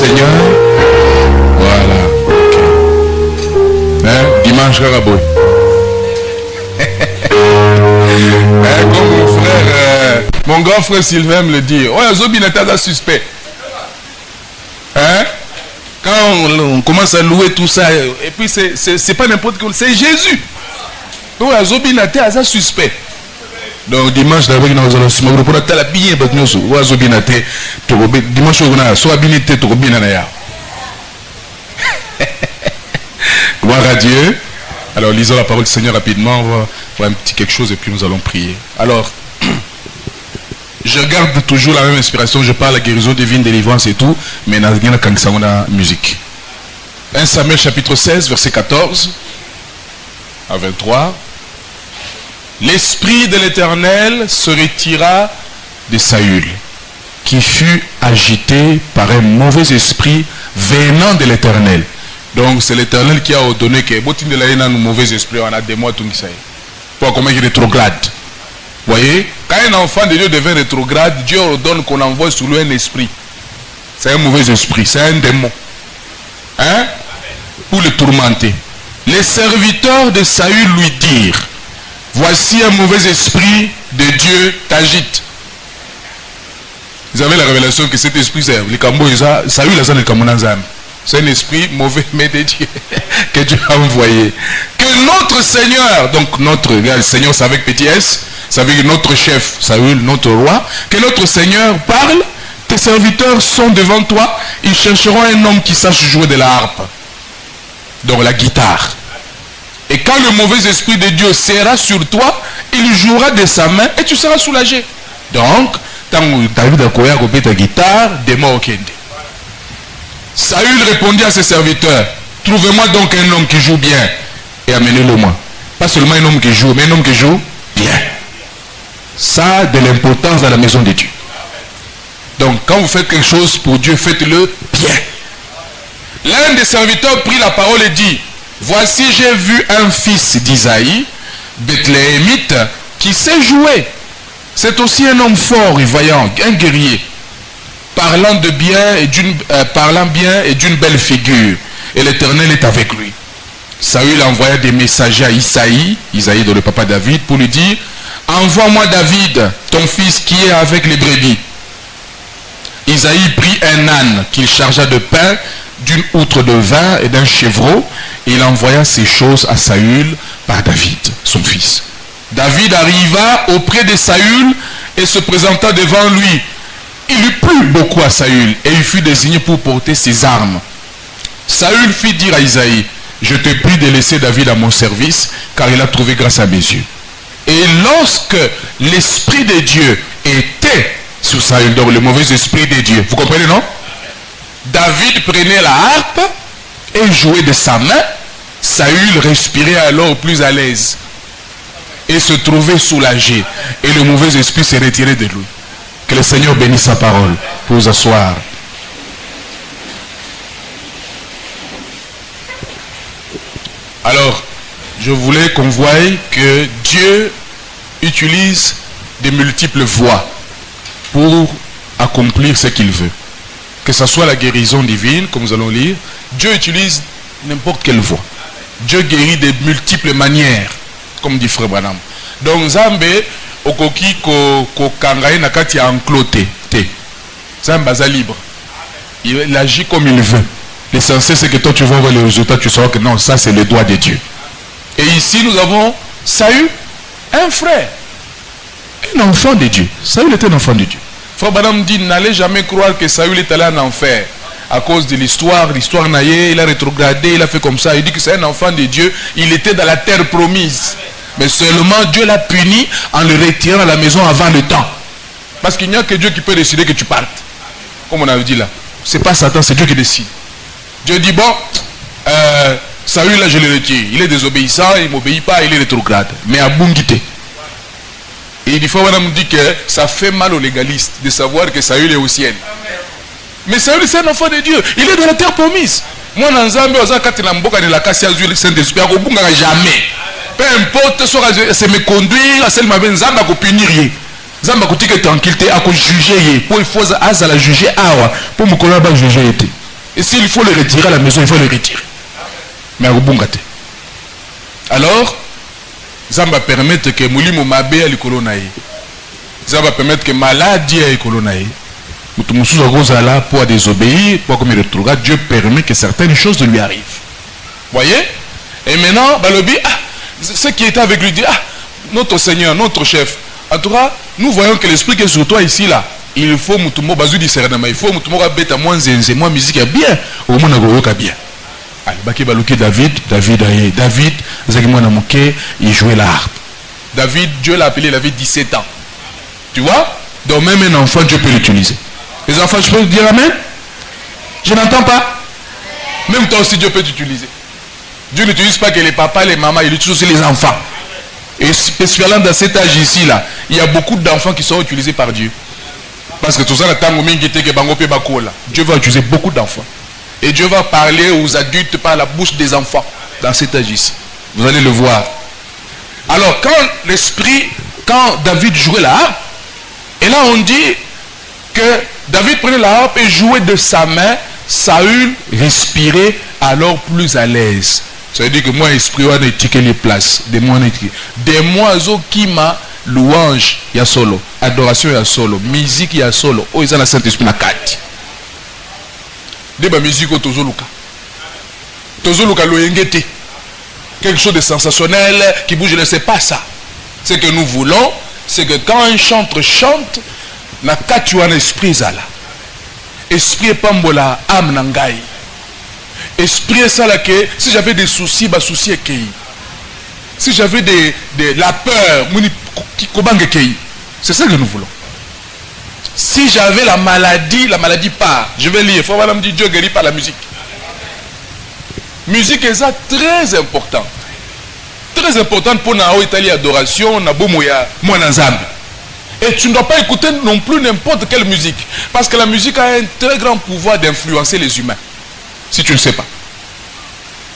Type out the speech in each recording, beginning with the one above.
Seigneur. Voilà. Okay. Hein? Dimanche, Karaboy. Comme mon frère, mon grand frère Sylvain me le dit. Ouais, Zobi n'est pas suspect. Hein? Quand on commence à louer tout ça, et puis c'est pas n'importe quoi, c'est Jésus. Donc, Zobi n'est pas suspect. Donc dimanche d'abord nous allons se mettre pour la bien parce que nous Zobi n'a pas dimanche on a soit habilité trop bien na ya. Gloire à Dieu. Alors lisons la parole du Seigneur rapidement, on va voir un petit quelque chose et puis nous allons prier. Alors, je garde toujours la même inspiration, je parle à guérison divine, délivrance et tout, mais dans la musique. 1 Samuel chapitre 16, verset 14 à 23. L'esprit de l'Éternel se retira de Saül, qui fut agité par un mauvais esprit venant de l'Éternel. Donc c'est l'Éternel qui a ordonné que botin de la un mauvais esprit, on a des mois tout ça. Pour comment il est rétrograde. Vous voyez, quand un enfant de Dieu devient rétrograde, Dieu ordonne qu'on envoie sur lui un esprit. C'est un mauvais esprit, c'est un démon. Hein? Pour le tourmenter. Les serviteurs de Saül lui dirent: voici un mauvais esprit de Dieu t'agite. Vous avez la révélation que cet esprit, c'est un esprit mauvais, mais de Dieu, que Dieu a envoyé. Que notre Seigneur, donc notre Seigneur, c'est avec petit S, ça veut dire notre chef, Saül, notre roi, que notre Seigneur parle, tes serviteurs sont devant toi, ils chercheront un homme qui sache jouer de la harpe, donc la guitare. Et quand le mauvais esprit de Dieu sera sur toi, il jouera de sa main et tu seras soulagé. Donc, tant que David a coupé ta guitare, démon au kende. Saül répondit à ses serviteurs: trouvez-moi donc un homme qui joue bien et amenez-le moi. Pas seulement un homme qui joue, mais un homme qui joue bien. Ça a de l'importance dans la maison de Dieu. Donc, quand vous faites quelque chose pour Dieu, faites-le bien. L'un des serviteurs prit la parole et dit: voici, j'ai vu un fils d'Isaïe, Bethléemite, qui sait jouer. C'est aussi un homme fort et vaillant, un guerrier, parlant bien et d'une belle figure. Et l'Éternel est avec lui. Saül envoya des messagers à Isaïe, dont le papa David, pour lui dire: envoie-moi David, ton fils qui est avec les brebis. Isaïe prit un âne qu'il chargea de pain, d'une outre de vin et d'un chevreau, et il envoya ces choses à Saül par David, son fils. David arriva auprès de Saül et se présenta devant lui. Il lui plut beaucoup à Saül et il fut désigné pour porter ses armes. Saül fit dire à Isaïe: je te prie de laisser David à mon service, car il a trouvé grâce à mes yeux. Et lorsque l'esprit de Dieu était sur Saül, donc le mauvais esprit de Dieu, vous comprenez, non? David prenait la harpe et jouait de sa main. Saül respirait alors plus à l'aise et se trouvait soulagé. Et le mauvais esprit s'est retiré de lui. Que le Seigneur bénisse sa parole. Pour vous asseoir. Alors, je voulais qu'on voie que Dieu utilise de multiples voies pour accomplir ce qu'il veut. Que ce soit la guérison divine, comme nous allons lire, Dieu utilise n'importe quelle voie. Dieu guérit de multiples manières, comme dit Frère Branham. Donc, Zambé, okoki ko kangaye nakati ya encloté. Zambé est libre. Il agit comme il veut. L'essentiel, c'est que toi, tu vas voir le résultat, tu sauras que non, ça, c'est le doigt de Dieu. Et ici, nous avons Saül, un frère, un enfant de Dieu. Saül était un enfant de Dieu. Frère Branham dit: n'allez jamais croire que Saül est allé en enfer à cause de l'histoire naïe, il a rétrogradé, il a fait comme ça. Il dit que c'est un enfant de Dieu, il était dans la terre promise. Mais seulement Dieu l'a puni en le retirant à la maison avant le temps. Parce qu'il n'y a que Dieu qui peut décider que tu partes. Comme on avait dit là. C'est pas Satan, c'est Dieu qui décide. Dieu dit: bon, Saül là je le retire. Il est désobéissant, il ne m'obéit pas, il est rétrograde. Mais à Bungite. Et il faut me dire que ça fait mal aux légalistes de savoir que Saül est au ciel. Mais Saül, c'est un enfant de Dieu. Il est dans la terre promise. Moi, dans Zambie, quand la mboka de la casse à le Saint-Esprit, jamais. Peu importe, c'est me conduire, c'est ma ben Zamba ko punir. Zamba ko tike tranquillité, à ko juger. Pour il faut à la juger, pour me connaître juger. Et s'il faut le retirer à la maison, il faut le retirer. Mais à Rubungate. Alors, ça va permettre que Moulimo Mabe à l'Ikolonaï. Ça va permettre que maladie à l'Ikolonaï. Là pour désobéir, pour comme il retrouvera, Dieu permet que certaines choses lui arrivent. Voyez? Et maintenant, Balobi, ceux qui étaient avec lui disent, notre Seigneur, notre chef. En tout cas, nous voyons que l'esprit qui est sur toi ici, là, il faut Moutumo Bazou discernement, il faut Moutumo Beta moins zenze, moins musique bien, au moins Nagoyoka bien. Alors, Baki Balouki David, Zagimouana Mouké, il jouait la harpe. David, Dieu l'a appelé, il avait 17 ans. Tu vois? Donc même un enfant, Dieu peut l'utiliser. Les enfants, je peux dire amen? Je n'entends pas. Même toi aussi, Dieu peut t'utiliser. Dieu n'utilise pas que les papas, les mamans, il utilise aussi les enfants. Et spécialement dans cet âge ici, là, il y a beaucoup d'enfants qui sont utilisés par Dieu. Parce que tout ça, Dieu va utiliser beaucoup d'enfants. Et Dieu va parler aux adultes par la bouche des enfants dans cet âge ici. Vous allez le voir. Alors, quand David jouait la harpe, et là on dit que David prenait la harpe et jouait de sa main, Saül respirait alors plus à l'aise. Ça veut dire que moi, esprit, on a étiqueté les places. Des mois, qui m'a louange, il y a solo. Adoration, il y a solo. Musique, il y a solo. Oh, ils ont la Saint-Esprit, na kati. Des musique au Tozoluka. Tozoluka, l'oyengete. Quelque chose de sensationnel qui bouge, ne sais pas ça. Ce que nous voulons, c'est que quand un chanteur chante, na kati ou un esprit, zala. Esprit pambola, âme nangai. Esprit ça là que si j'avais des soucis, bah soucis est si j'avais la peur, c'est ça que nous voulons. Si j'avais la maladie part. Je vais lire. Il faut voir me dire Dieu guérit par la musique. Musique est ça très important. Très importante pour na Italie adoration, na bomoya, moi nanzambe. Et tu ne dois pas écouter non plus n'importe quelle musique. Parce que la musique a un très grand pouvoir d'influencer les humains. Si tu ne sais pas.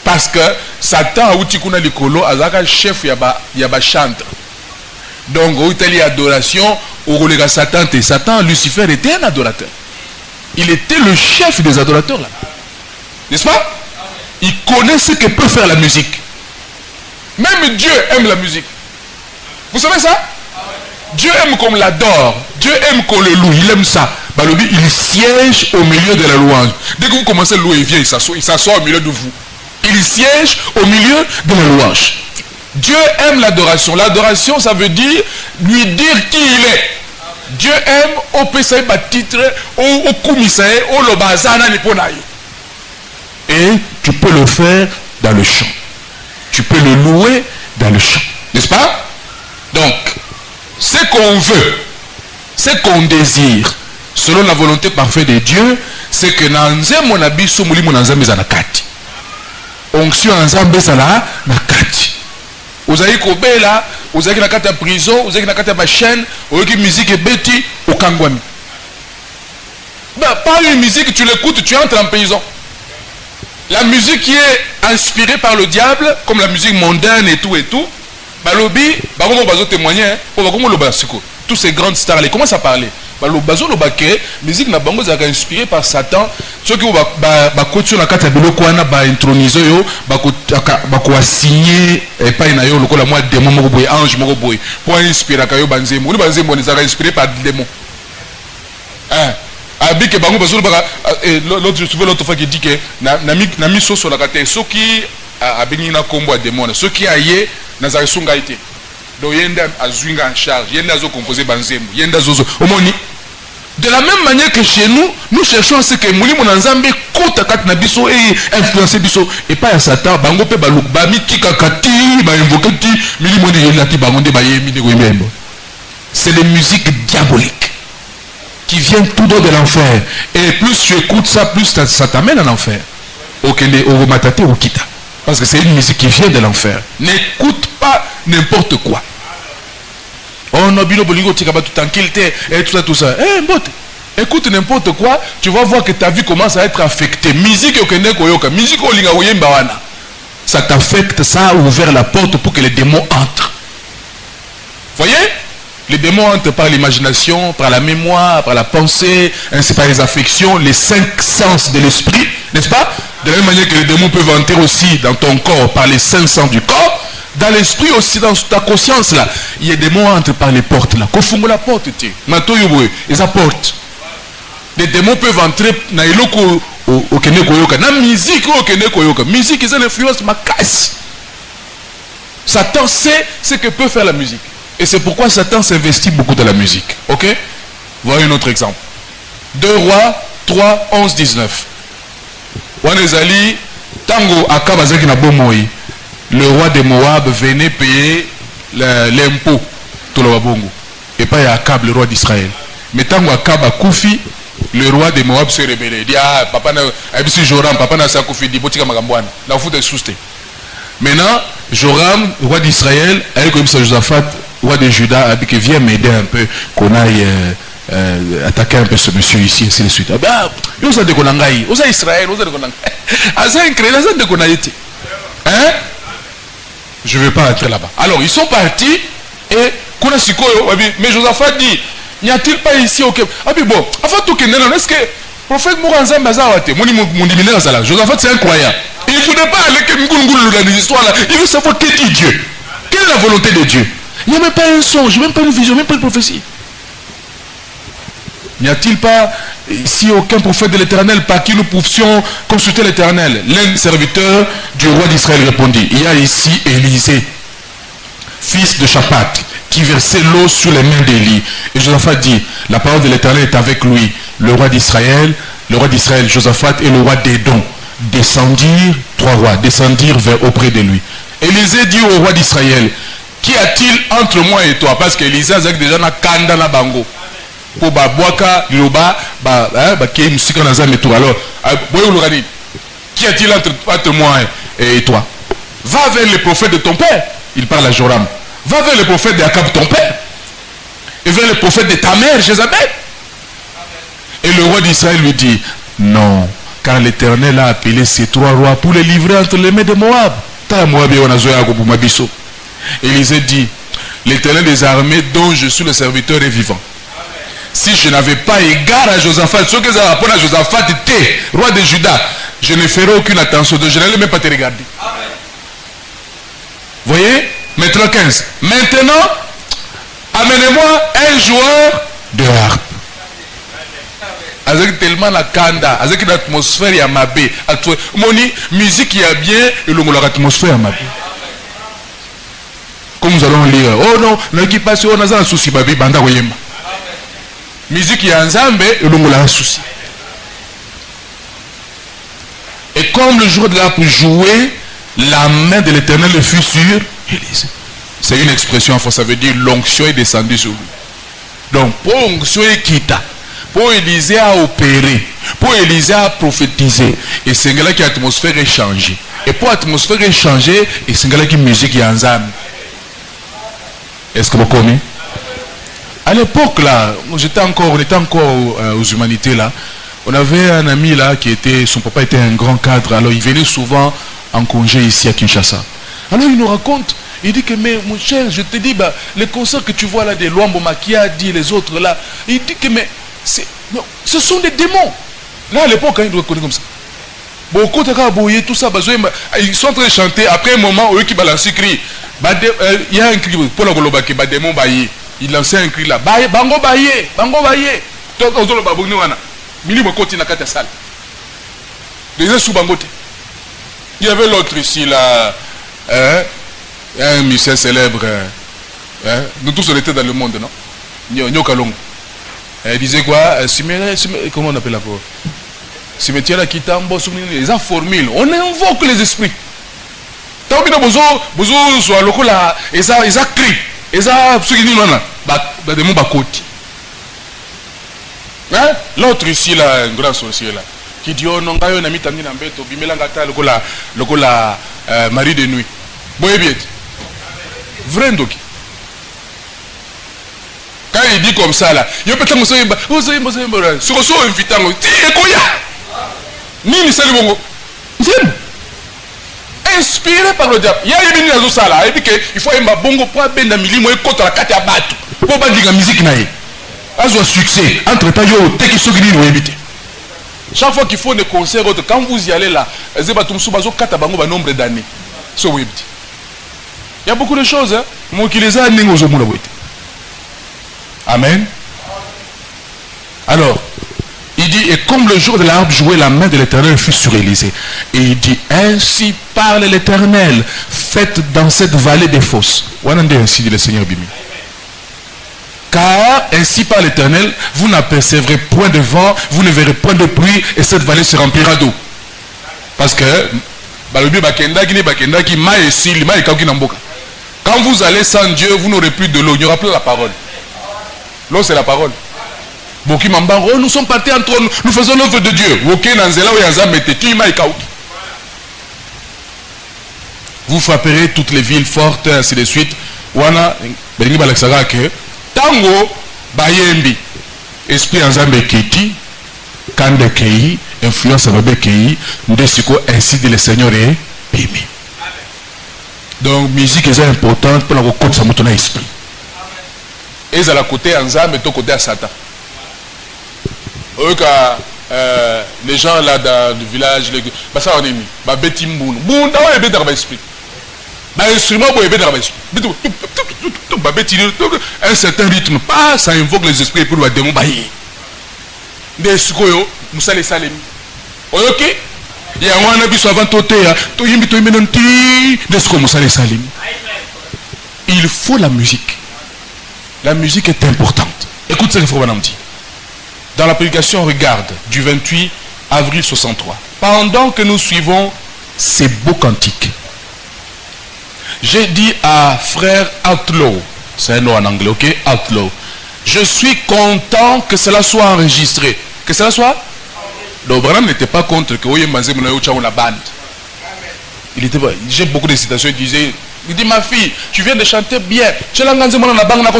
Parce que Satan a outi kuna likolo azaka chef yaba chantre. Donc au Italie adoration, au relega Satan et Satan, Lucifer était un adorateur. Il était le chef des adorateurs là. N'est-ce pas? Il connaît ce que peut faire la musique. Même Dieu aime la musique. Vous savez ça? Dieu aime qu'on l'adore. Dieu aime qu'on le loue. Il aime ça. Balobi, il siège au milieu de la louange. Dès que vous commencez à louer, il vient, il s'assoit au milieu de vous. Il siège au milieu de la louange. Dieu aime l'adoration. L'adoration, ça veut dire lui dire qui il est. Dieu aime au PCI titre, au Koumisaï, au Lobazana Niponaï. Et tu peux le faire dans le chant. Tu peux le louer dans le chant. N'est-ce pas? Donc, ce qu'on veut, ce qu'on désire, selon la volonté parfaite de Dieu, c'est que nanze mon abiso muli mon nzambe za nakati. Onction nzambe za nakati. Ozayi kobela, ozayi nakati ya prison, ozayi nakati ya chaîne, ozayi musique et beti okangwami. Pas une musique, tu l'écoutes, tu entres en prison. La musique qui est inspirée par le diable, comme la musique mondaine et tout, Balobi, Bagomo Bazo témoignait, tous ces grandes stars, ils commencent à parler. Bazo le baquet, musique n'a pas inspirée par Satan. Ceux qui ont couture la carte à Bilokwana, intronisé, signé, et pas une ayo, le moi démon, mogoboy, ange, mogoboy, pour inspirer Kayo Banzemo. Le Banzemo les a inspirés par des démons. Abike Bango Bazo, l'autre fois qui dit que Nami Soso la carte, ceux qui a béni na combo à démon, ceux qui a yé, Nazare Sunga été. Donc yenda azwinga en charge, yenda zo composé Banzemo, yenda zozo. Omoni. De la même manière que chez nous, nous cherchons à ce que Mouli Monanzambe kota kat na biso et influencer biso et pas à Satan bango pe baluk ba mi kikakati ba invoquer ti mili moni yelati bangonde ba yemi de goyembo. C'est les musiques diaboliques qui viennent tout droit de l'enfer. Et plus tu écoutes ça, plus ça t'amène à l'enfer. Okende oromatate okita. Parce que c'est une musique qui vient de l'enfer. N'écoute pas n'importe quoi. Oh non, bilo bolingo tikaba tout tranquillité et tout ça. Écoute n'importe quoi, tu vas voir que ta vie commence à être affectée. Musique okende koyoka, musique olinga oyemba wana. Ça t'affecte, ça a ouvert la porte pour que les démons entrent. Voyez? Les démons entrent par l'imagination, par la mémoire, par la pensée, ainsi par les affections, les 5 sens de l'esprit N'est-ce pas? De la même manière que les démons peuvent entrer aussi dans ton corps par les 500 du corps, dans l'esprit aussi, dans ta conscience là, il y a des démons entrent par les portes là. Kofungo la porte, ils apportent. Les démons peuvent entrer dans au Kenekoyoka, dans la musique au Kenekoyoka. Musique, ils ont une influence ma casse. Satan sait ce que peut faire la musique. Et c'est pourquoi Satan s'investit beaucoup dans la musique. Ok? Voyons un autre exemple. 2 Rois 3, 11, 19. Wanezali, Tango Akabazaki na Bomoi. Le roi de Moab venait payer l'impôt. Tout le Wabongo. Et pas Akab, le roi d'Israël. Mais Tango Akab a Koufi, le roi de Moab s'est rebellé. Il dit, ah, papa n'a pas Joram, papa n'a pas Koufi, dit, botika magambouane. La fout est sousté. Maintenant, Joram, roi d'Israël, avec Josaphat, roi de Juda, a dit que viens m'aider un peu, qu'on aille attaquer un peu ce monsieur ici, ainsi de suite. Ah ben, vous avez des Konangaï, vous avez Israël, vous avez des Konangaï. Hein? Je ne vais pas entrer là-bas. Alors, ils sont partis et mais Josaphat dit, n'y a-t-il pas ici au Québec? Ah bien bon, avant tout, est-ce que le prophète Mouranzam Bazawate, mon diminaire, Josaphat c'est incroyable. Il ne voulait pas aller dans les histoires là. Il veut savoir qui dit Dieu. Quelle est la volonté de Dieu? Il n'y a même pas un songe, même pas une vision, même pas une prophétie. N'y a-t-il pas ici aucun prophète de l'Éternel par qui nous poussions consulter l'Éternel? L'un serviteur du roi d'Israël répondit, il y a ici Élisée, fils de Shaphat, qui versait l'eau sur les mains d'Élie. Et Josaphat dit, la parole de l'Éternel est avec lui. Le roi d'Israël, Josaphat et le roi d'Édom descendirent, 3 rois, descendirent auprès de lui. Élisée dit au roi d'Israël, qu'y a-t-il entre moi et toi? Parce qu'Élisée a déjà na kanda na bango. Pour Babouaka, Liloba, qui est musique dans un métro. Alors, qu'y a-t-il entre moi et toi? Va vers le prophète de ton père. Il parle à Joram. Va vers le prophète d'Akab, ton père. Et vers le prophète de ta mère, Jézabel. Et le roi d'Israël lui dit, non, car l'Éternel a appelé ces 3 rois pour les livrer entre les mains de Moab. Élisée dit, l'Éternel des armées dont je suis le serviteur est vivant. Si je n'avais pas égard à Josaphat, ce que ça rapporte à Josaphat était roi de Juda, je ne ferai aucune attention, je n'allais même pas te regarder. Vous voyez? Maintenant 15. Maintenant, amenez-moi un joueur de harpe. Avec tellement la kanda, avec l'atmosphère ya mabé. Moni, musique y a bien et l'atmosphère ya mabé. Comme nous allons lire, oh non, l'équipation, on a un souci, babi, banda woyemba. Musique y a un zambe et l'on souci. Et comme le jour de l'harpe jouait, la main de l'Éternel fut sur Élisée. C'est une expression, ça veut dire l'onction est descendue sur lui. Donc, pour l'onction est quitta. Pour Élisée a opéré, pour Élisée a prophétisé, et c'est là que l'atmosphère est changée. Et pour l'atmosphère est changée, et c'est là que la musique est en zame. Est-ce que vous connaissez? À l'époque là, on était encore aux humanités là. On avait un ami là qui était, son papa était un grand cadre, alors il venait souvent en congé ici à Kinshasa. Alors il nous raconte, il dit que mais mon cher, je te dis, les concerts que tu vois là, des Luambo Makiadi, les autres là, il dit que mais ce sont des démons. Là à l'époque, il nous reconnaît comme ça. Beaucoup de tout ça, ils sont en train de chanter, après un moment, eux qui balancent, ils crient. Il y a un cri pour le Goloba qui bat démon baillé. Il lançait un cri là, bango baillé, bango baillé. Il y avait l'autre ici là, un musicien célèbre, nous tous on était dans le monde, non? Nyokalong. Il disait quoi? Comment on appelle la voix? Cimetière là qui tambo, les formules, on invoque les esprits. Tant que nous soit local là, ils crient. L'autre ici là, un grand sorcier là, qui dit oh non, on a mis tangi nambeto, bimelangata lokola mari de nuit. Boyebiet. Vrai ndoki. Quand il dit comme ça là, il peut être sur son invitant, ti ekoya. Ni sali bongo. Inspiré par le diable. Il y a une minute ça là, il faut un bongo pour benda milimo et contre la carte à battre. Pour pas dire la musique naïe. Azo succès entre ta yo te qui sogini no éviter. Chaque fois qu'il faut des concerts, quand vous y allez là, il y a nombre d'années. Il y a beaucoup de choses. Amen. Alors, il dit, et comme le jour de l'arbre jouait, la main de l'Éternel fut sur Élisée. Et il dit, ainsi parle l'Éternel, faites dans cette vallée des fosses. Ainsi dit le Seigneur Bimi. Car ainsi par l'Éternel, vous n'apercevrez point de vent, vous ne verrez point de pluie, et cette vallée se remplira d'eau. Parce que quand vous allez sans Dieu, vous n'aurez plus de l'eau. Il n'y aura plus la parole. L'eau, c'est la parole. Nous sommes partis entre nous, nous faisons l'œuvre de Dieu. Vous frapperez toutes les villes fortes, ainsi de suite. Tango bayembi esprit ensemble kiti kande kei influence babe kei ndesiko ainsi dit le Seigneur est bimi. Donc musique est importante pour la côté sa motona esprit. Et à la côté ensemble et to côté à Satan. Les gens là dans le village bah ça on est mis bah betimboun boun da ouais dans l'esprit. Bah instrument pour aider dans l'esprit. Un certain rythme, pas ça invoque les esprits pour le démon bailler. Des sukoyo, Moussa les salemi. Ok? Il y a un abus avant totéa, toyimbi toyimenonti, des sukoyo Moussa les salemi. Il faut la musique. La musique est importante. Écoute ce que Frère Branham dit. Dans la prédication, regarde, du 28 avril 63. Pendant que nous suivons ces beaux cantiques, j'ai dit à frère Outlaw, c'est un nom en anglais, ok? Outlaw. Je suis content que cela soit enregistré. Que cela soit? Donc Branham n'était pas contre que la bande. Il était, j'ai beaucoup de citations, il dit ma fille, tu viens de chanter bien. Tu l'as engagé dans la banque na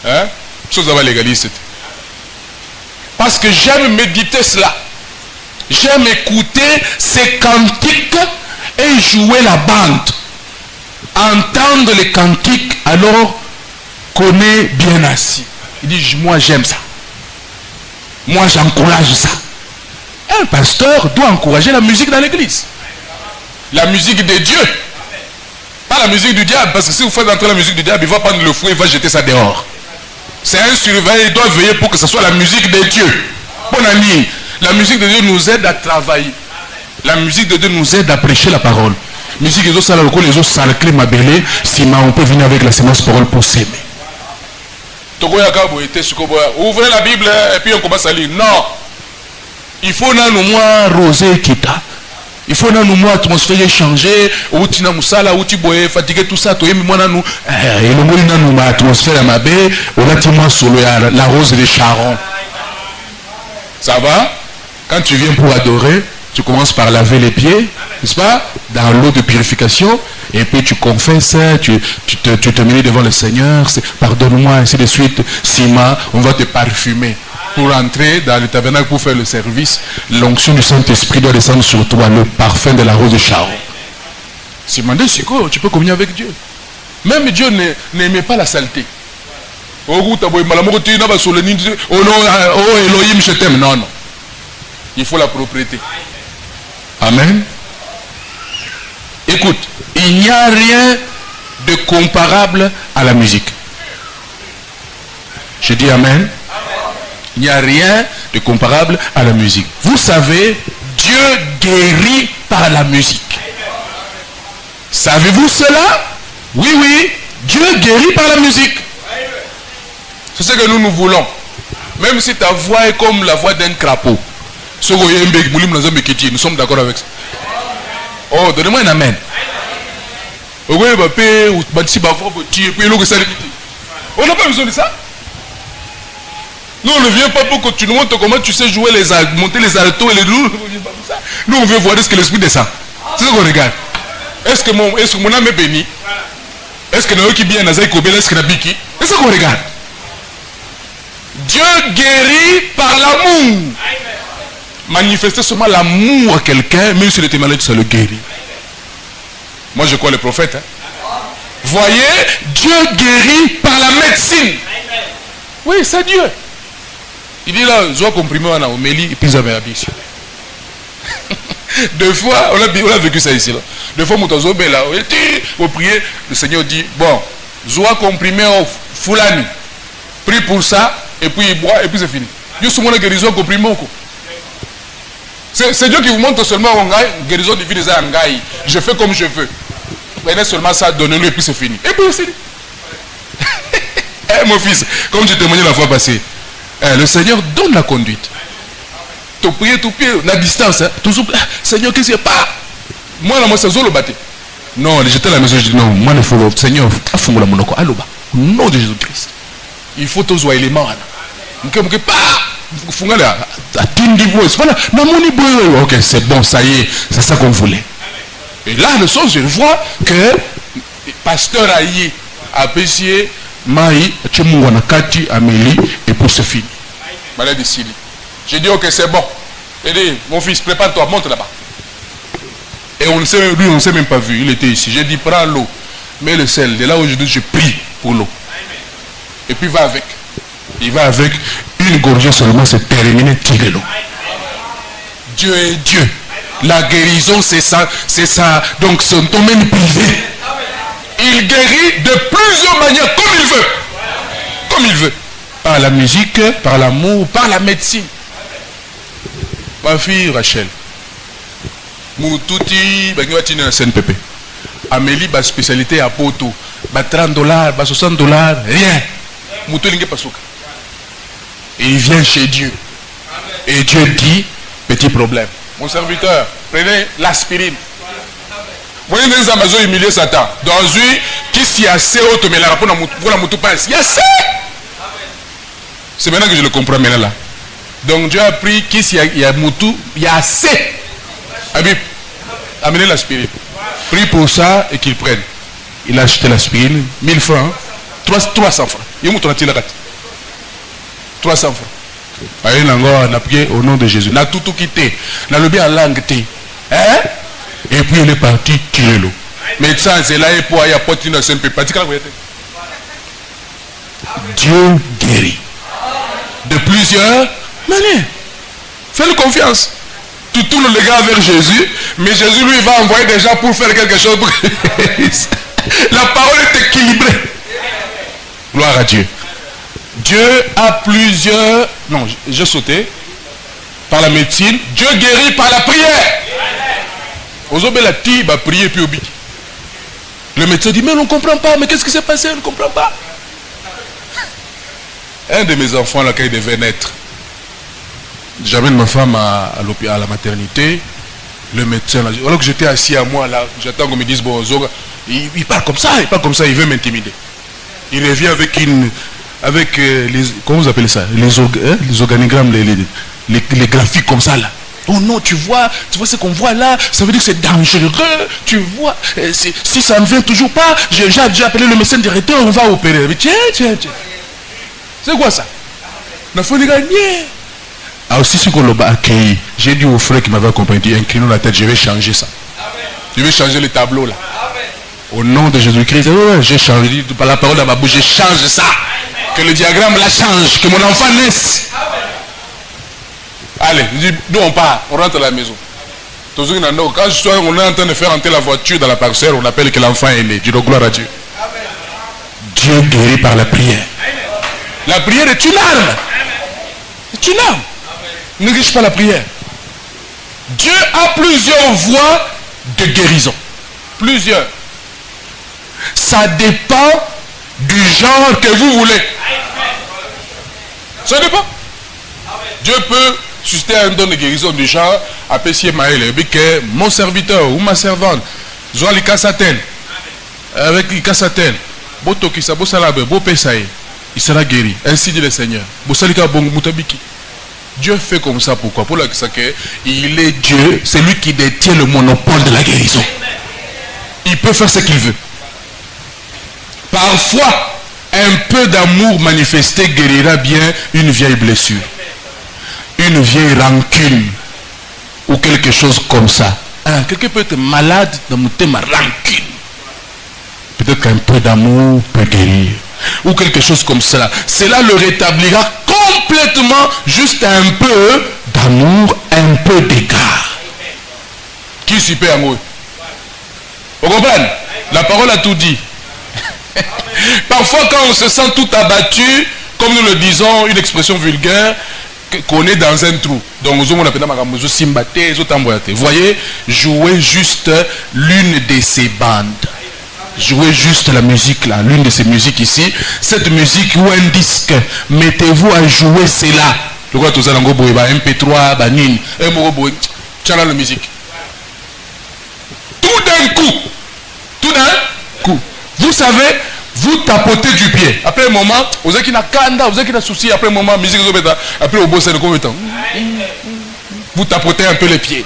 hein? Chose à légaliste. Parce que j'aime méditer cela. J'aime écouter ces cantiques et jouer la bande. Entendre les cantiques, alors qu'on est bien assis. Il dit, moi j'aime ça. Moi j'encourage ça. Un pasteur doit encourager la musique dans l'église. La musique de Dieu. Pas la musique du diable. Parce que si vous faites entrer la musique du diable, il va prendre le fouet, il va jeter ça dehors. C'est un surveillant, il doit veiller pour que ce soit la musique de Dieu. Bon ami, la musique de Dieu nous aide à travailler. La musique de Dieu nous aide à prêcher la parole. Musique les autres les autres salclés ma belle, si on peut venir avec la sémence parole pour s'aimer. Ouvrez la Bible et puis on commence à lire. Non. Il faut nous moins rosé kita. Il faut nous moins atmosphère changer. Ou tina musala, ou tiboé, fatigué tout ça. Toi moi nous. Et le monde nous ma atmosphère ma belle. On a tellement solo la rose de Sharon. Ça va? Quand tu viens pour adorer, tu commences par laver les pieds, n'est-ce pas? Dans l'eau de purification, et puis tu confesses, tu te mets devant le Seigneur, pardonne-moi, ainsi de suite. Sima, on va te parfumer. Pour entrer dans le tabernacle pour faire le service, l'onction du Saint-Esprit doit descendre sur toi, le parfum de la rose de Sharon. Sima, tu peux communier avec Dieu. Même Dieu n'aimait pas la saleté. Oh Elohim, je t'aime. Non, non. Il faut la propriété. Amen. Écoute, il n'y a rien de comparable à la musique. Je dis amen. Il n'y a rien de comparable à la musique. Vous savez, Dieu guérit par la musique. Savez-vous cela? Oui, oui. Dieu guérit par la musique. C'est ce que nous voulons. Même si ta voix est comme la voix d'un crapaud. Nous sommes d'accord avec ça. Oh, donnez-moi un amen. On n'a pas besoin de ça. Nous, on ne vient pas pour que tu nous montres comment tu sais jouer monter les altos et les loups. Nous, on veut voir est-ce que l'esprit descend. C'est ce qu'on regarde. Est-ce que mon âme est bénie? Est-ce que nous qui bien est-ce que Nabiki? C'est ce qu'on regarde. Dieu guérit par l'amour. Manifester seulement l'amour à quelqu'un, même si le témoignage ça le guérit. Moi je crois le prophète. Hein. Voyez, Dieu guérit par la médecine. Oui, c'est Dieu. Il dit là, je dois comprimer un homélie et puis ça m'a habillé. Deux fois, on a vécu ça ici. Là. Deux fois, mon tozo, là, on prier, le Seigneur dit, bon, je dois comprimer au foulani. Prie pour ça, et puis il boit, et puis c'est fini. Dieu, c'est mon guérison comprimé. C'est Dieu qui vous montre seulement en guérison divine des angaï. Je fais comme je veux. Prenez seulement ça, donnez-le, et puis c'est fini. Et puis c'est fini. Mon fils, comme j'ai témoigné la fois passée, le Seigneur donne la conduite. Tu pries, tout pied, la distance. Hein, toujours, Seigneur, qu'est-ce qu'il y a pas? Moi, là, moi, c'est le bâti. Non, j'étais à la maison, je dis non, moi, il faut, Seigneur, affonce la monoko, au nom de Jésus-Christ. Il faut tous les éléments. Ok, c'est bon, ça y est, c'est ça qu'on voulait. Et là, le sens, je vois que le pasteur Aïe a apprécié Maï, Tchemouanakati, Amélie, et puis c'est fini. Malade ici. J'ai dit, ok, c'est bon. J'ai dit, mon fils, prépare-toi, monte là-bas. Et on ne sait, lui, on ne s'est même pas vu, il était ici. J'ai dit, prends l'eau, mets le sel. De là aujourd'hui, je prie pour l'eau. Et puis va avec. Il va avec une gorgée seulement, c'est terminé, tire l'eau. Dieu est Dieu. La guérison, c'est ça, donc son domaine privé. Il guérit de plusieurs manières, comme il veut. Comme il veut. Par la musique, par l'amour, par la médecine. Ma fille Rachel. Moutouti, CNPP. Amélie, ma spécialité à Poto. 30 $, 60 $, rien. Moutoulingue Pasuka. Et il vient chez Dieu. Et Dieu dit, petit problème. Mon serviteur, prenez l'aspirine. Moi, je vais Amazon humilier Satan. Dans une, qui s'y a assez haute, mais la rapport pour la moutou passe. Il y a assez. C'est maintenant que je le comprends maintenant là. Donc Dieu a pris qui s'y a moutou, il y a assez. Habib, amenez l'aspirine. Prie pour ça et qu'il prenne. Il a acheté l'aspirine, 1000 francs, 300 francs. Il m'a montré la carte. 300 francs. Allez, on a prié au nom de Jésus. On a tout quitté. On a le bien en langue. Hein? Et puis il est parti tirer l'eau. Médecin, c'est là et pour aller à Potine, c'est un peu pratique. Dieu guérit. De plusieurs manières. Fais-le confiance. Tu tournes le gars vers Jésus, mais Jésus lui va envoyer des gens pour faire quelque chose. La parole est équilibrée. Gloire à Dieu. Dieu a plusieurs... Non, j'ai sauté. Par la médecine. Dieu guérit par la prière. Aujourd'hui, la tige va prier puis au bic. Le médecin dit, mais on ne comprend pas. Mais qu'est-ce qui s'est passé? On ne comprend pas. Un de mes enfants, là, quand il devait naître, j'amène ma femme à la maternité. Le médecin, là, alors que j'étais assis à moi, là, j'attends qu'on me dise, bon, il parle comme ça, il veut m'intimider. Il revient avec les, comment vous appelez ça, les organigrammes, les graphiques comme ça là. Oh non, tu vois ce qu'on voit là, ça veut dire que c'est dangereux, tu vois, si ça ne vient toujours pas, j'ai déjà appelé le médecin directeur, on va opérer. Mais tiens. C'est quoi ça? Il faut les gagner. Ah aussi, ce qu'on l'a accueilli, j'ai dit au frère qui m'avait accompagné, inclinons la tête, je vais changer ça. Je vais changer le tableau là. Au nom de Jésus-Christ, j'ai changé, par la parole dans ma bouche, je change ça. Que le diagramme la change, que mon enfant naisse. Allez, nous on part, on rentre à la maison. Quand on est en train de faire entrer la voiture dans la parcelle, on appelle que l'enfant est né. Dis donc gloire à Dieu. Dieu guérit par la prière. La prière est une arme. C'est une arme. Ne néglige pas la prière. Dieu a plusieurs voies de guérison. Plusieurs. Ça dépend du genre que vous voulez. Ça dépend. Dieu peut susciter un don de guérison du genre apprécié Maël, que mon serviteur ou ma servante, Zoan Likasatel, avec Likasatel, Botokisa, Bosalabe, Bopesaï, il sera guéri. Ainsi dit le Seigneur. Bosalika Bongutabiki. Dieu fait comme ça, pourquoi? Pour la que il est Dieu, c'est lui qui détient le monopole de la guérison. Il peut faire ce qu'il veut. Parfois, un peu d'amour manifesté guérira bien une vieille blessure, une vieille rancune ou quelque chose comme ça. Quelqu'un peut être malade dans mon thème rancune. Peut-être qu'un peu d'amour peut guérir. ou quelque chose comme cela, cela le rétablira complètement, juste un peu d'amour, un peu d'égard. Qui super amoureux? Vous comprenez? La parole a tout dit. Parfois quand on se sent tout abattu, comme nous le disons, une expression vulgaire, qu'on est dans un trou. Donc vous voyez, jouez juste l'une de ces bandes. Jouez juste la musique là, l'une de ces musiques ici. Cette musique ou un disque, mettez-vous à jouer cela. MP3, banine, la musique. Tout d'un coup, vous savez, vous tapotez du pied. Après un moment, vous avez une kanda, vous avez un souci. Après un moment, musique, après au bout de combien de temps, vous tapotez un peu les pieds.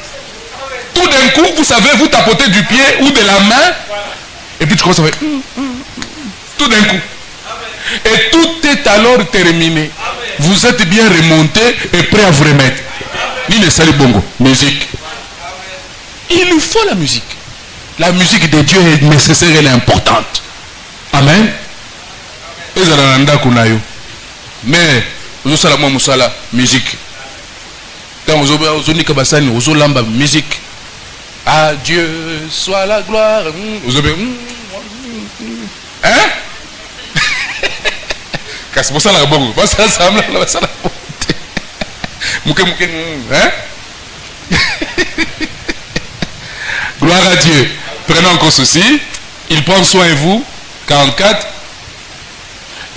Tout d'un coup, vous savez, vous tapotez du pied ou de la main. Et puis tu commences à faire tout d'un coup. Et tout est alors terminé. Vous êtes bien remonté et prêt à vous remettre. Ni le sali bongo, musique. Il lui faut la musique. La musique de Dieu est nécessaire, elle est importante. Amen. Mais vous savez moi musala musique. Quand vous avez kabasani, vous lamba musique. À Dieu soit la gloire. Vous avez hein? C'est pour ça la bongo. Pas ça ça la ça la hein? Gloire à Dieu. Prenons encore ceci. Il prend soin de vous. 44.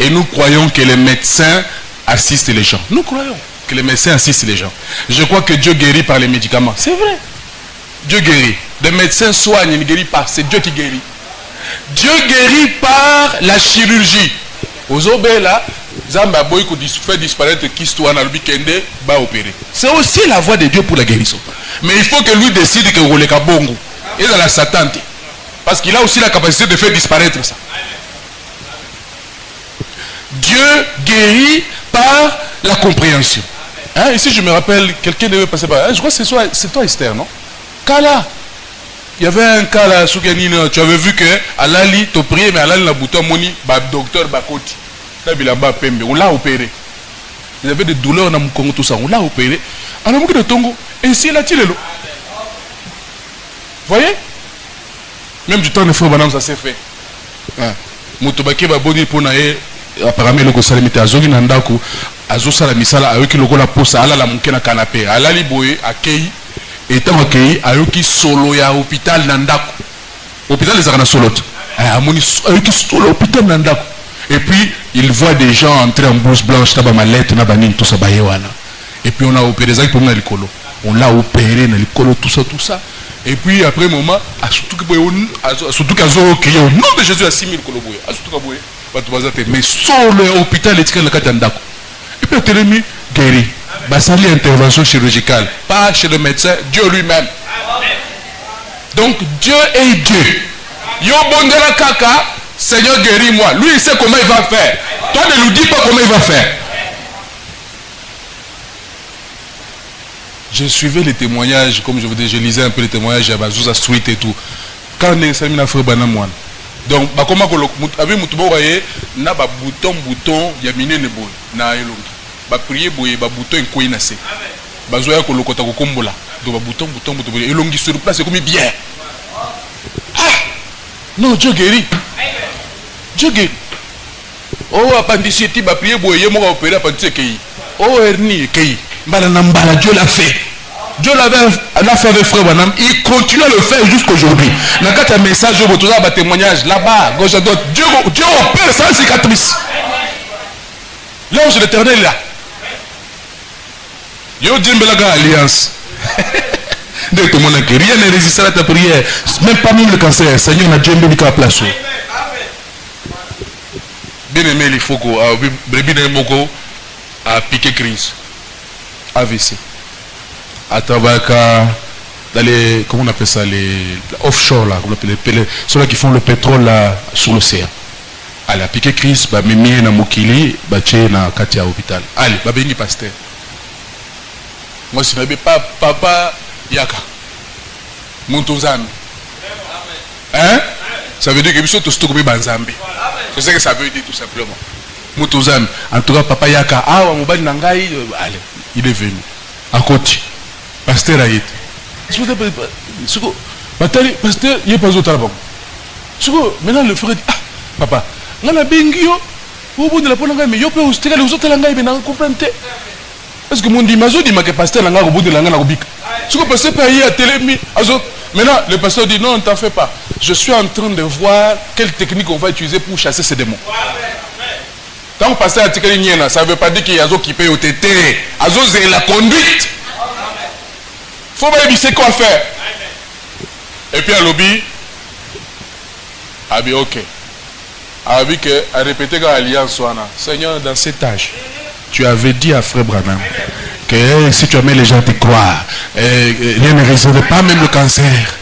Et nous croyons que les médecins assistent les gens. Nous croyons que les médecins assistent les gens. Je crois que Dieu guérit par les médicaments. C'est vrai. Dieu guérit. Les médecins soignent, ils ne guérissent pas. C'est Dieu qui guérit. Dieu guérit par la chirurgie. Aux obéla, Zamba boy qui fait disparaître Kistoana le Bikende va opérer. C'est aussi la voie de Dieu pour la guérison. Mais il faut que lui décide que vous le kabongo. Et dans la Satan. Parce qu'il a aussi la capacité de faire disparaître ça. Dieu guérit par la compréhension. Hein, ici je me rappelle, quelqu'un devait passer par... je crois que c'est toi Esther, non? Kala. Il y avait un cas là, tu avais vu que Alali te priait, mais Alali n'a bouton moni, docteur Bakoti. On l'a opéré. Il y avait des douleurs dans mon Congo, tout ça. On l'a opéré. Alors, on a Tongo. Et ici, il a tiré l'eau. Vous voyez? Même du temps de frère Banam, ça s'est fait. Moutobaki va bondir pour naïe. Apparemment, le Gosalimite Azogi Nandaku, Azosala Misala, avec le Gola Posa, Ala la Moukena Canapé, Alali Boye, accueilli. Étant accueilli, Ayoki solo ya hôpital Nandaku. Hôpital les Arana Solot. Ayoki solo hôpital Nandaku. Et puis, il voit des gens entrer en blouse blanche, taba malette, nabanine, tout ça, bayewana. Et puis, on a opéré ça pour nous, on l'a opéré, tout ça. Et puis, après un moment, surtout qu'à Zoro, crié au nom de Jésus à 6000 koloboye. Mais solo hôpital, et puis, on a mis guéri. Basali intervention chirurgicale, pas chez le médecin, Dieu lui-même. Donc Dieu est Dieu. Yo bondela kaka, Seigneur guéris-moi. Lui il sait comment il va faire. Toi ne lui dis pas comment il va faire. Je suivais les témoignages, comme je vous dis, je lisais un peu les témoignages à Bazouza Street et tout. Quand on est sami na frère Banamouane. Donc comment avec mutubo voyez, na ba bouton, yamine ne boy, na elongi. Ba prier boye ba bouton en na se ba zoya ko lokota ko kombola do ba bouton et longi sur place comme bien. Non, Dieu guérit. Dieu guérit. Oh appendicite ba prier boye mo ka opérer appendicite kei. Oh hernie kei. Mbala nambala Dieu l'a fait. Dieu l'a fait avec frère Banam, il continue à le faire jusqu'aujourd'hui. Dans un message je vous ba témoignage là-bas gauche à droite. Dieu opère sans cicatrice. L'ange de l'Éternel là. Yo Djimbelaga alliance. Tout le monde a rien ne résistera à ta prière. Même pas même le cancer. Seigneur n'a Dieu mis à la place. Bien aimé, il faut que a piqué crise. AVC. À travers dans les, comment on appelle ça, les offshore là, ceux-là qui font le pétrole là sur l'océan. Allez, a piqué crise, bah mimi na mokili, bah tché na katia hôpital. Allez, bah béni pasteur. Moi, si je n'avais pas papa Yaka, mon Tozan. Hein? Ça veut dire que je suis tout stocké dans Zambie. C'est ce que ça veut dire tout simplement. Moutozam, en tout cas, papa Yaka, ah, Mobali Nangaï, allez, il est venu. À côté. Pasteur Aït. Pasteur, il n'y a pas d'autre avant. Maintenant, le frère dit, ah, papa, on a bengio, au bout de la polanga, mais il y a pas les autres langaï, mais on comprend. Parce que mon dit, mazo dit, que pasteur Nanga au bout de la langue, ce que pasteur Paye a télémi, maintenant, le pasteur dit, non, ne t'en fais pas. Je suis en train de voir quelle technique on va utiliser pour chasser ces démons. Quand on passe à Tikalignena, ça ne veut pas dire qu'il y a des qui payent au TT. C'est la conduite. Il faut bien dire quoi faire. Et puis à lobby, ah bien ok. Ah bien que à répéter quand l'alliance soit là. Seigneur, dans cet âge, tu avais dit à Frère Branham que si tu amènes les gens à te croire, rien ne résoudrait pas même le cancer.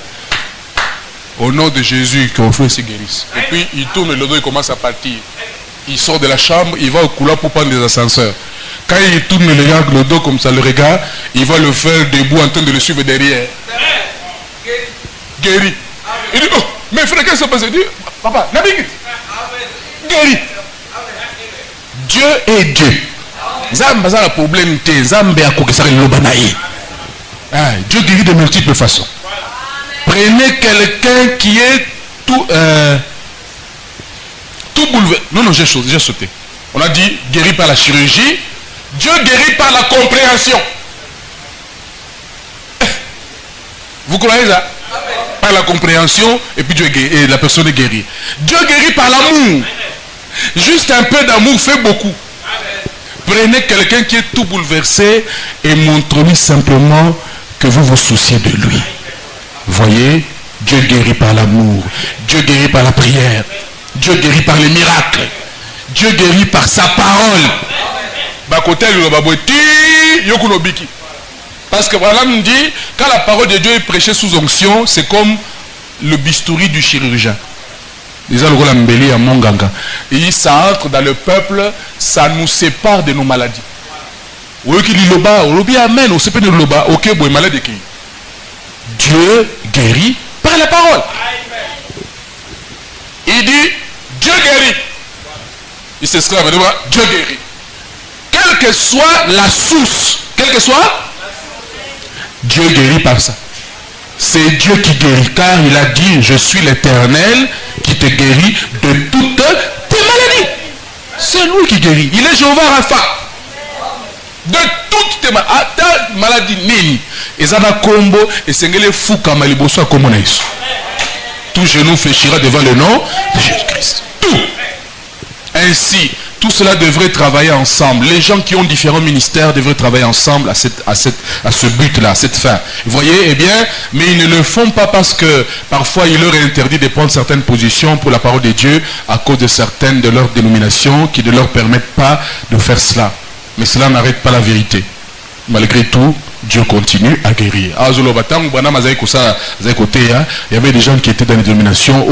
Au nom de Jésus, que vos frères se guérissent. Et puis il tourne le dos et commence à partir. Il sort de la chambre, il va au couloir pour prendre les ascenseurs. Quand il tourne le dos comme ça, le regard, il va le faire debout en train de le suivre derrière. Guéri. Il dit, oh, mais frère, qu'est-ce qui s'est passé? Il dit, papa, n'abîme. Guéri. Dieu est Dieu. Zamba a un problème, Zamba a Dieu guérit de multiples façons. Prenez quelqu'un qui est tout bouleversé. Non, j'ai sauté. On a dit guéri par la chirurgie. Dieu guérit par la compréhension. Vous croyez ça? Par la compréhension, et puis Dieu guérit, et la personne est guérie. Dieu guérit par l'amour. Juste un peu d'amour fait beaucoup. Prenez quelqu'un qui est tout bouleversé et montrez-lui simplement que vous vous souciez de lui. Voyez, Dieu guérit par l'amour. Dieu guérit par la prière. Dieu guérit par les miracles. Dieu guérit par sa parole. Parce que voilà, me dit, quand la parole de Dieu est prêchée sous onction, c'est comme le bistouri du chirurgien. Et ça entre dans le peuple, ça nous sépare de nos maladies. Dieu guérit par la parole. Il dit, Dieu guérit. Il s'exclame, Dieu guérit. Quelle que soit la source, quelle que soit, Dieu guérit par ça. C'est Dieu qui guérit, car il a dit, je suis l'Éternel qui te guérit de toutes tes maladies. C'est lui qui guérit. Il est Jéhovah Rapha. De toutes tes maladies. Nini. Et ça va combo et c'est les fous comme les bossos comme on a. Tout genou fléchira devant le nom de Jésus-Christ. Tout. Ainsi, tout cela devrait travailler ensemble. Les gens qui ont différents ministères devraient travailler ensemble à ce but-là, à cette fin. Vous voyez, eh bien, mais ils ne le font pas parce que parfois il leur est interdit de prendre certaines positions pour la parole de Dieu à cause de certaines de leurs dénominations qui ne leur permettent pas de faire cela. Mais cela n'arrête pas la vérité. Malgré tout, Dieu continue à guérir. Il y avait des gens qui étaient dans les dénominations.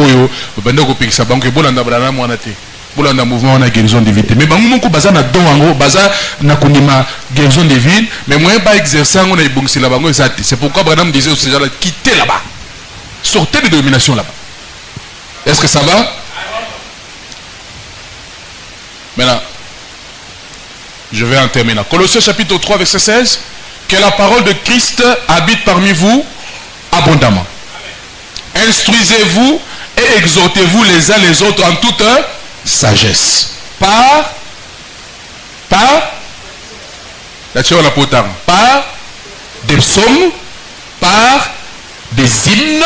Bolanda mouvement on a guérison divine. Mais bango baza na don ango baza na kundima guérison divine, mais moi pas exercer on a ibongisi la bango exact. C'est pourquoi Branham disait aux gens quittez là-bas. Sortez des dominations là-bas. Est-ce que ça va? Maintenant, je vais en terminer. Colossiens chapitre 3 verset 16. Que la parole de Christ habite parmi vous abondamment. Instruisez-vous et exhortez-vous les uns les autres en toute sagesse. Par des psaumes, par des hymnes,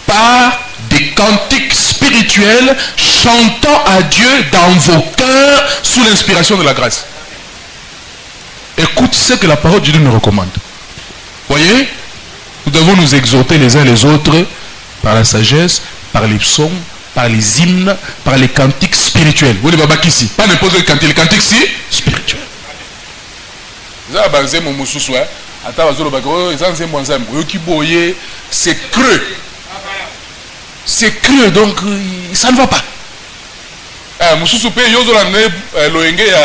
par des cantiques spirituels, chantant à Dieu dans vos cœurs sous l'inspiration de la grâce. Écoute ce que la parole de Dieu nous recommande. Voyez, nous devons nous exhorter les uns les autres par la sagesse, par les psaumes, par les hymnes, par les cantiques spirituels. Vous voyez, ici, pas n'importe quel cantique, les cantiques spirituels. C'est creux. C'est creux, donc ça ne va pas.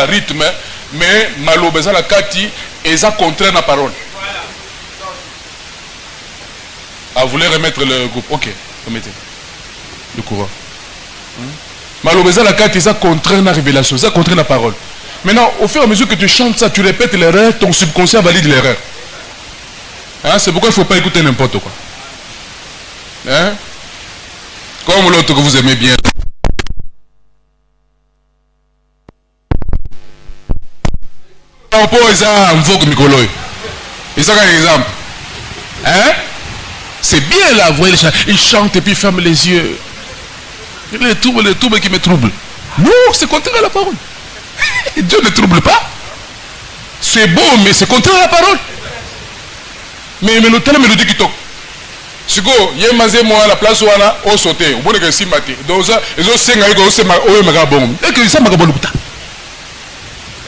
Rythme, mais malobeza la kati et ça contraint la parole. Ah, vous voulez remettre le groupe? Ok, remettez le courant. Malheureusement, la carte, c'est contraire à la révélation, c'est contraire à la parole. Maintenant, au fur et à mesure que tu chantes ça, tu répètes l'erreur, ton subconscient valide l'erreur. Hein? C'est pourquoi il ne faut pas écouter n'importe quoi. Hein? Comme l'autre que vous aimez bien. Hein? C'est bien là, vous voyez les gens, ils chantent et puis ils ferment les yeux. Les troubles qui me troublent. Non, c'est contraire à la parole. Dieu ne trouble pas. C'est beau, mais c'est contraire à la parole. Mais le temps mélodie qui toque. Si vous avez moi la place où on a au sauté, vous pouvez si mater. Donc ça, ils ont cinq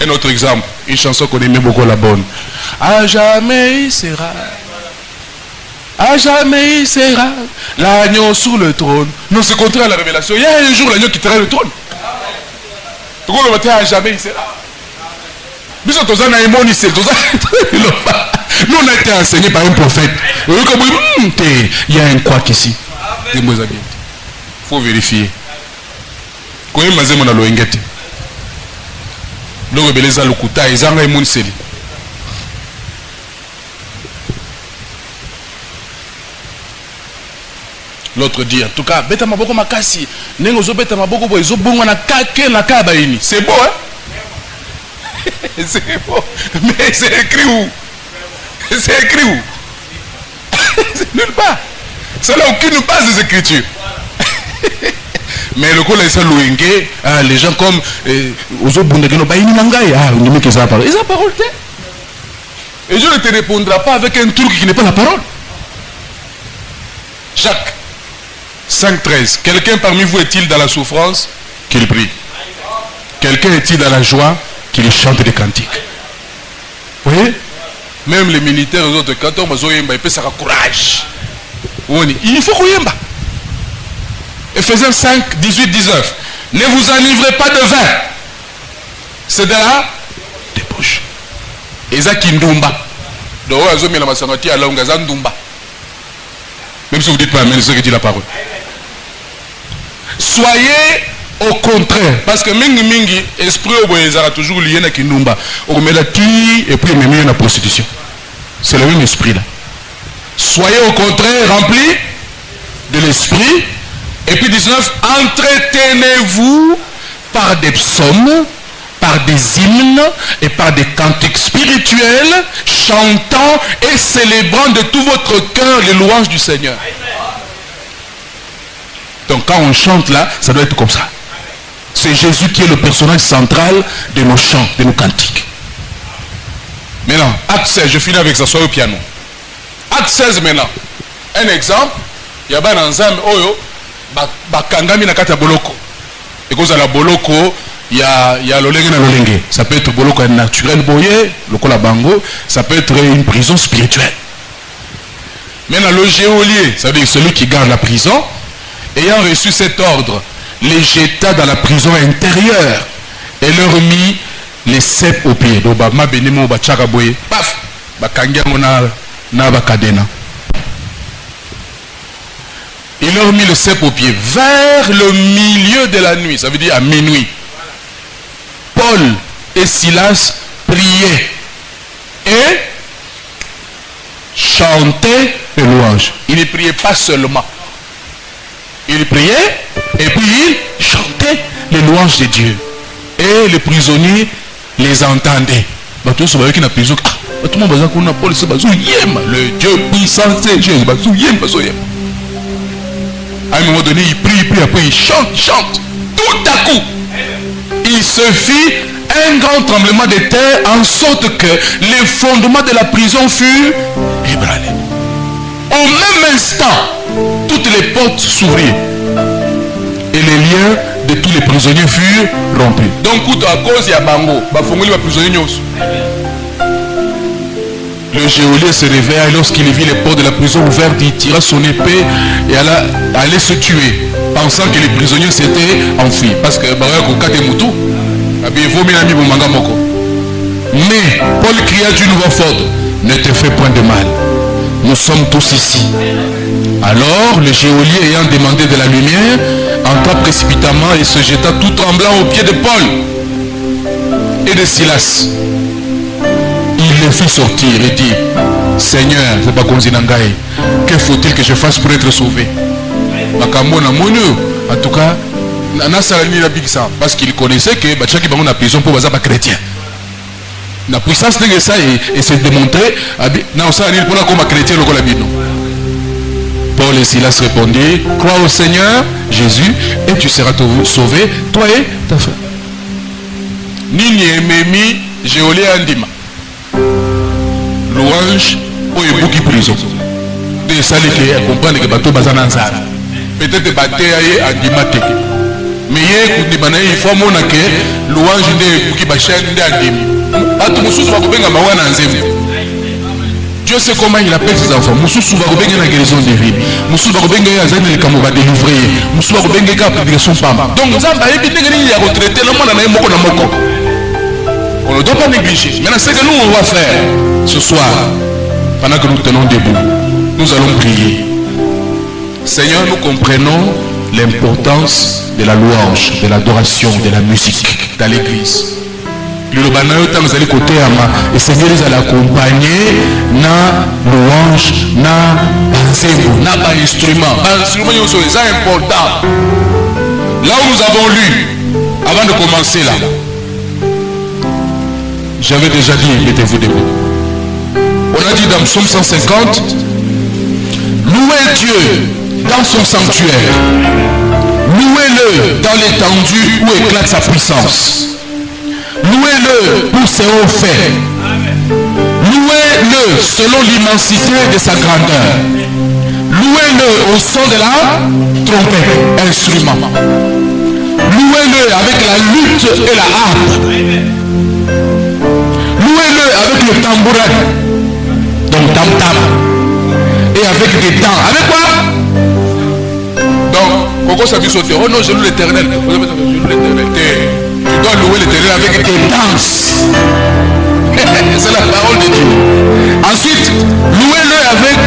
un autre exemple, une chanson qu'on aimait beaucoup, la bonne. À jamais il sera. À jamais il sera l'agneau sur le trône. Non, c'est contraire à la révélation. Il y a un jour l'agneau qui quittera le trône. Tout le monde à jamais il sera. Nous on a été enseigné par un prophète. Il y a un quoi ici. Il faut vérifier. Quand il m'a dit mon aloengete. Le rebeleza lokuta ezanga imunseli. L'autre dit en tout cas beta maboko makasi nengo zo beta maboko bo ezo bongo na kake na kaba ini. C'est beau hein? C'est beau. Mais c'est écrit où? C'est écrit où? C'est nulle part. Ça n'a aucune base des écritures. Mais le coup là, les gens comme et Dieu ne te répondra pas avec un truc qui n'est pas la parole. Jacques 5,13. Quelqu'un parmi vous est-il dans la souffrance? Qu'il prie. Quelqu'un est-il dans la joie? Qu'il chante des cantiques. Vous voyez? Même les militaires, les autres, quand on va ils peuvent avoir courage. Il faut qu'on y ait. Ephésiens 5, 18, 19. Ne vous enivrez pas de vin. C'est de la débauche. Eza kindumba. Donc, même si vous dites pas, mais c'est ce que dit la parole. Soyez au contraire. Parce que mingi mingi, esprit au boyezara toujours lié à kindumba. On met la ti et puis on met la prostitution. C'est le même esprit là. Soyez au contraire remplis de l'esprit. Et puis 19, entretenez-vous par des psaumes, par des hymnes et par des cantiques spirituels, chantant et célébrant de tout votre cœur les louanges du Seigneur. Donc quand on chante là, ça doit être comme ça. C'est Jésus qui est le personnage central de nos chants, de nos cantiques. Maintenant, acte 16, je finis avec ça, soyez au piano. Acte 16 maintenant. Un exemple, il y a un ensemble, bakangami na kati ya boloko. Et cause à la boloko, il y a lolenge na lolenge. Ça peut être boloko naturel boye, lokola bango, ça peut être une prison spirituelle. Maintenant le geôlier, ça veut dire celui qui garde la prison, ayant reçu cet ordre, les jeta dans la prison intérieure et leur mit les cèpes aux pieds. Donc ma benemo ba chaka boye, paf, bakangiango na bakadena. Il leur mit le cep au pied vers le milieu de la nuit, ça veut dire à minuit. Paul et Silas priaient et chantaient les louanges. Ils ne priaient pas seulement. Ils priaient et puis ils chantaient les louanges de Dieu. Et les prisonniers les entendaient. Le Dieu puissant, c'est Jésus. À un moment donné, il prie, après il chante. Tout à coup, il se fit un grand tremblement de terre en sorte que les fondements de la prison furent ébranlés. Au même instant, toutes les portes s'ouvrirent et les liens de tous les prisonniers furent rompus. Donc, à cause de Bango, les prisonniers. Le geôlier se réveilla et lorsqu'il vit les portes de la prison ouvertes, il tira son épée et allait se tuer, pensant que les prisonniers s'étaient enfuis. Parce que mais Paul cria d'une voix forte, ne te fais point de mal, nous sommes tous ici. Alors le geôlier ayant demandé de la lumière, entra précipitamment et se jeta tout tremblant aux pieds de Paul et de Silas. Il les fit sortir et dit, Seigneur, c'est pas Konzinangaï, que faut-il que je fasse pour être sauvé? En tout cas, parce qu'il connaissait que chaque personne a prison pour les chrétiens. La puissance de ça et c'est démontré comme chrétien. Paul et Silas répondirent, crois au Seigneur Jésus et tu seras sauvé, toi et ta femme. Nini ememi Géolé Andima. Louange pour les bouquets prison. De ça, les comprendre que bateau bazananzara. Peut-être que bateau est Andima teke. Mais il faut que louange de bouquets bachan de Andimi. À tout le monde, Dieu sait comment il appelle ses enfants. Moussou va revenir dans la guérison des vies. Moussou va revenir à Zane comme on va délivrer. Moussou va revenir à la prédication femme. Donc, Zamba est bien retraité. On ne doit pas négliger. Maintenant, ce que nous on va faire ce soir, pendant que nous tenons debout, nous allons prier. Seigneur, nous comprenons l'importance de la louange, de l'adoration, de la musique dans l'église. Le banal temps vous allez côté et Seigneur vous allez accompagner na louange na banzembo na ba instrument c'est important. Là où nous avons lu avant de commencer là, j'avais déjà dit, mettez-vous debout. On a dit dans Psaume 150, louez Dieu dans son sanctuaire, louez-le dans l'étendue où éclate sa puissance. Louez-le pour ses hauts faits. Louez-le selon l'immensité de sa grandeur. Louez-le au son de la trompette, instrument. Louez-le avec la lutte et la harpe. Louez-le avec le tambourin, donc tam-tam, et avec des dents. Avec quoi? Donc, pourquoi ça veut sauter? Oh non, je loue l'Éternel. Je loue l'Éternel. Tu dois louer l'Éternel avec des danses. C'est la parole de Dieu. Ensuite, louez-le avec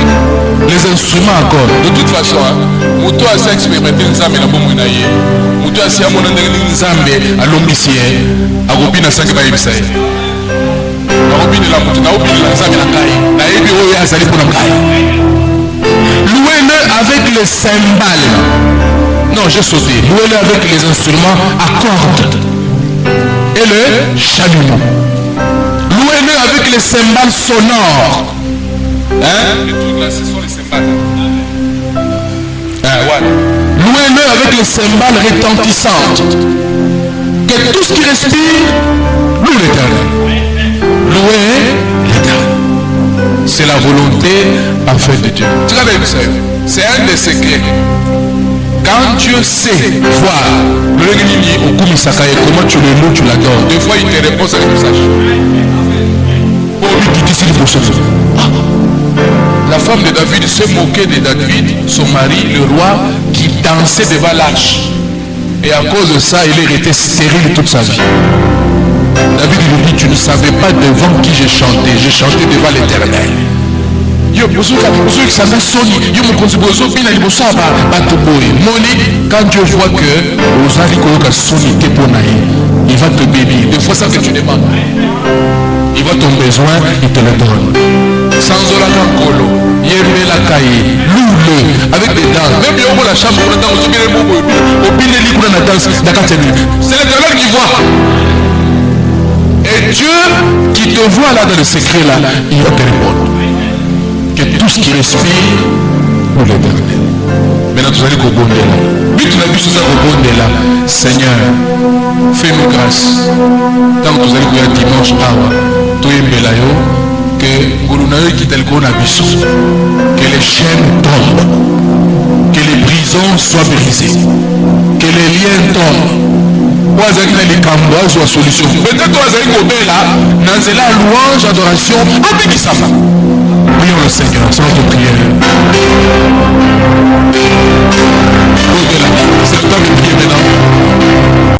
les instruments encore. De toute façon, Mouto a s'est expérimenté Nzambe na bomo naye. Mouto a s'est amoné Nzambe à l'omniscient. A Robina Sakba Ibsaï. A Robina la Mouto, a Robina la Nzambe na Kai. Na Ebi Oya Azali pour la Kai. Louez-le avec les cymbales. Non, j'ai sauté. Louez-le avec les instruments à cordes. Et le chalumeau. Louez-le avec les cymbales sonores. Hein? Les trucs là, ce sont les cymbales. Ouais. Louez-le avec les cymbales retentissantes. Que tout ce qui respire, loue l'Éternel. Louez l'Éternel. C'est la volonté parfaite de Dieu. C'est un des secrets. Quand Dieu sait voir comment tu le loues, tu l'adores. Des fois, il te répond sans que tu saches. La femme de David s'est moquée de David, son mari, le roi, qui dansait devant l'arche. Et à cause de ça, il est resté stérile toute sa vie. David lui dit, tu ne savais pas devant qui j'ai chanté. J'ai chanté devant l'Éternel. Quand Dieu voit que il va te bénir. Des fois, ça que tu demandes, il va ton besoin, il te le donne. Sans Olakakolo, Yembe la Kaye, loue-le avec des dents. Même si on la chambre, on attend aussi bien le mot, c'est l'Éternel qui voit. Et Dieu qui te voit là dans le secret là, il va te répondre. Que tout ce qui respire pour l'Éternel. Maintenant, tu allez au là. But la vie, c'est au là. Seigneur, fais-nous grâce. Tant que vous allez courir dimanche, tout est belayo. Que Goulounayo qui tel qu'on a biso. Que les chaînes tombent. Que les prisons soient brisées. Que les liens tombent. Peut-être toi, dans la louange, adoration, prions le Seigneur, c'est notre prière. C'est le temps de prier maintenant.